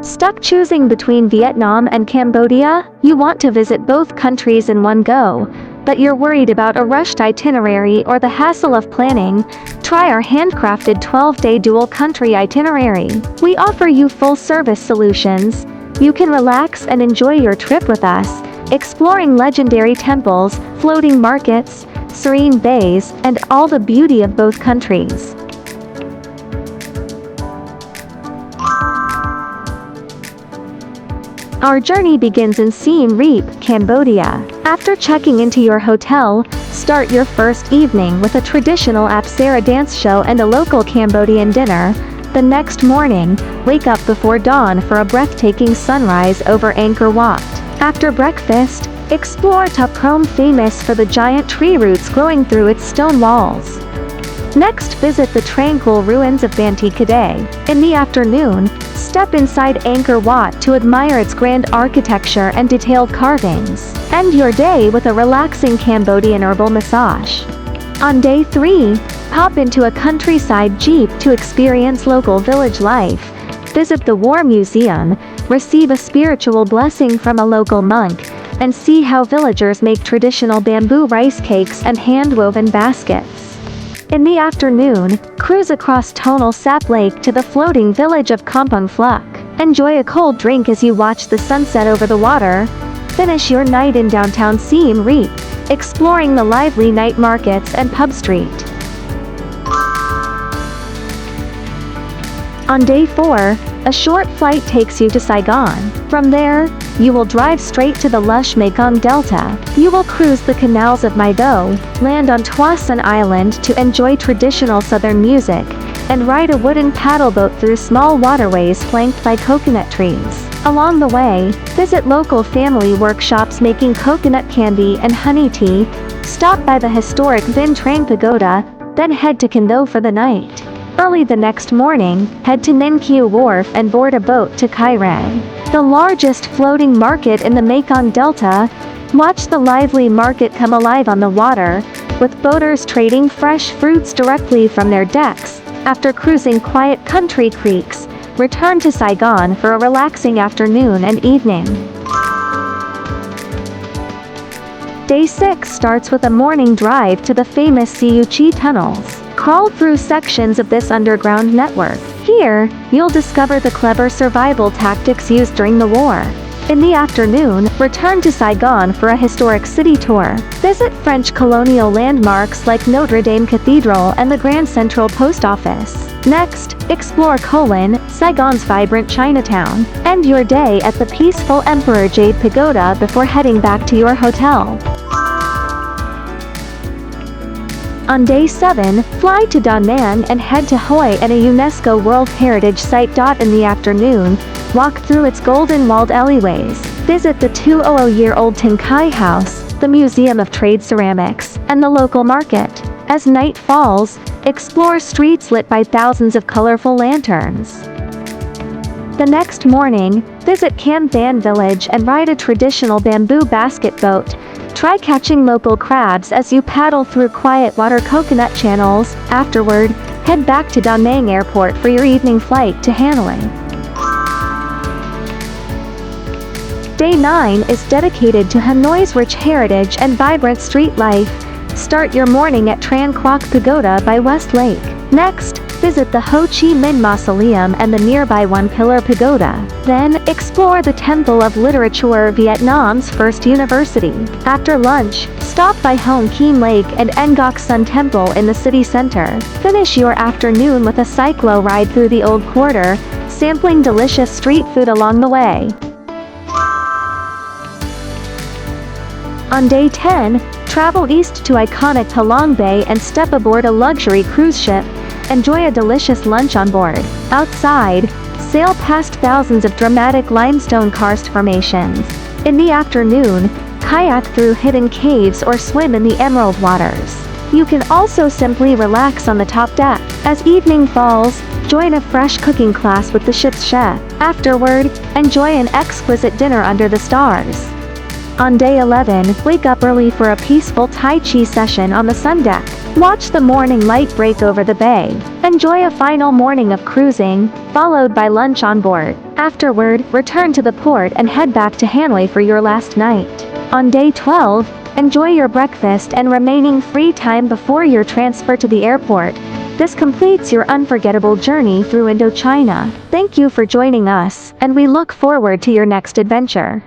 Stuck choosing between Vietnam and Cambodia? You want to visit both countries in one go, but you're worried about a rushed itinerary or the hassle of planning? Try our handcrafted 12-day dual-country itinerary. We offer you full-service solutions. You can relax and enjoy your trip with us, exploring legendary temples, floating markets, serene bays, and all the beauty of both countries. Our journey begins in Siem Reap, Cambodia. After checking into your hotel, start your first evening with a traditional Apsara dance show and a local Cambodian dinner. The next morning, wake up before dawn for a breathtaking sunrise over Angkor Wat. After breakfast, explore Ta Prohm, famous for the giant tree roots growing through its stone walls. Next, visit the tranquil ruins of Banteay Kadai. In the afternoon, step inside Angkor Wat to admire its grand architecture and detailed carvings. End your day with a relaxing Cambodian herbal massage. On day 3, hop into a countryside jeep to experience local village life. Visit the War Museum, receive a spiritual blessing from a local monk, and see how villagers make traditional bamboo rice cakes and hand-woven baskets. In the afternoon, cruise across Tonle Sap Lake to the floating village of Kampong Phluc. Enjoy a cold drink as you watch the sunset over the water. Finish your night in downtown Siem Reap, exploring the lively night markets and pub street. On day 4, a short flight takes you to Saigon. From there, you will drive straight to the lush Mekong Delta. You will cruise the canals of My Do, land on Toa Sun Island to enjoy traditional southern music, and ride a wooden paddleboat through small waterways flanked by coconut trees. Along the way, visit local family workshops making coconut candy and honey tea, stop by the historic Vinh Trang Pagoda, then head to Can Tho for the night. Early the next morning, head to Ninh Kieu Wharf and board a boat to Cai Rang, the largest floating market in the Mekong Delta. Watch the lively market come alive on the water, with boaters trading fresh fruits directly from their decks. After cruising quiet country creeks, return to Saigon for a relaxing afternoon and evening. Day 6 starts with a morning drive to the famous Siu Chi tunnels. Crawl through sections of this underground network. Here, you'll discover the clever survival tactics used during the war. In the afternoon, return to Saigon for a historic city tour. Visit French colonial landmarks like Notre Dame Cathedral and the Grand Central Post Office. Next, explore Ko Lin, Saigon's vibrant Chinatown. End your day at the peaceful Emperor Jade Pagoda before heading back to your hotel. On day 7, fly to Da Nang and head to Hoi An, a UNESCO World Heritage Site. In the afternoon, walk through its golden-walled alleyways. Visit the 200-year-old Tin Khai House, the Museum of Trade Ceramics, and the local market. As night falls, explore streets lit by thousands of colorful lanterns. The next morning, visit Cam Than village and ride a traditional bamboo basket boat. Try catching local crabs as you paddle through quiet water coconut channels. Afterward, head back to Da Nang Airport for your evening flight to Hanoi. Day 9 is dedicated to Hanoi's rich heritage and vibrant street life. Start your morning at Tran Quoc Pagoda by West Lake. Next, visit the Ho Chi Minh Mausoleum and the nearby One Pillar Pagoda. Then, explore the Temple of Literature, Vietnam's first university. After lunch, stop by Hon Kim Lake and Ngoc Sun Temple in the city center. Finish your afternoon with a cyclo ride through the Old Quarter, sampling delicious street food along the way. On day 10, travel east to iconic Halong Bay and step aboard a luxury cruise ship. Enjoy a delicious lunch on board. Outside, sail past thousands of dramatic limestone karst formations. In the afternoon, kayak through hidden caves or swim in the emerald waters. You can also simply relax on the top deck. As evening falls, join a fresh cooking class with the ship's chef. Afterward, enjoy an exquisite dinner under the stars. On day 11, wake up early for a peaceful Tai Chi session on the sun deck. Watch the morning light break over the bay. Enjoy a final morning of cruising, followed by lunch on board. Afterward, return to the port and head back to Hanoi for your last night. On day 12, enjoy your breakfast and remaining free time before your transfer to the airport. This completes your unforgettable journey through Indochina. Thank you for joining us, and we look forward to your next adventure.